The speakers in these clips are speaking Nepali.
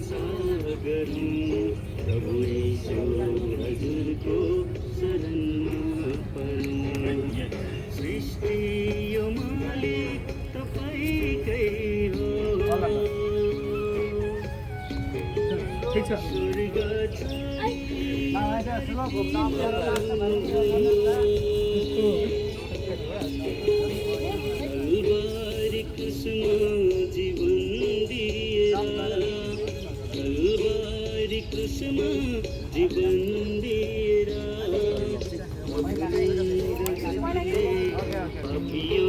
सागर प्रभु यीशु हजुरको शरणमा परौँ सृष्टि यो मालिक तपाईकै हो ठीक छ स्वर्ग कल्वारी क्रुसमा जीवन दिएर कल्वारी क्रुसमा जीवन दिएर पापियो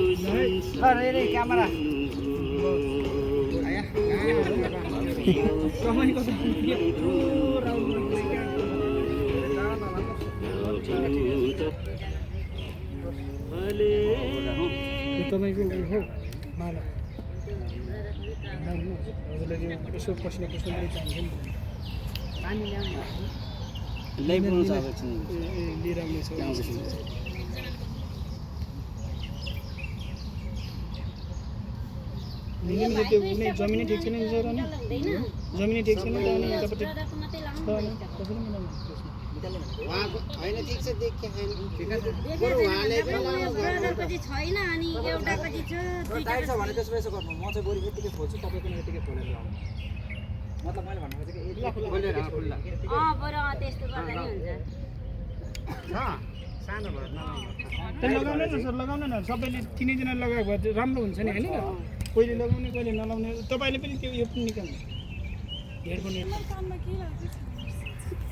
क्यामेरा तपाईँको हो माला हजुरले यसो पसिना पसिना चाहिन्छ नि पानी ल्याउनु लिएर आउने छ त्यो कुनै जमिनै ठिक छैन जमिनै ठिक छैन त अनि यतापट्टि कसरी मिलाउनु उहाँको होइन ठिक छ देखिए छैन छैन अनि एउटा पछि छ टाइट छ भने त्यसो यसो गर्नु म चाहिँ बरु यतिकै खोल्छु तपाईँ पनि यतिकै खोलेर ल्याउनु मतलब मैले भन्नु खोजेको यतिकै खोलेर खुल्ला बरु त्यस्तो गर्दा नि हुन्छ सानो भएर त्यो लगाउनु न सर लगाउनु न सबैले तिनैजना लगाएको भए राम्रो हुन्छ नि होइन कहिले लगाउने कहिले नलाउने तपाईँले पनि त्यो यो पनि निकाल्नु हेडफोन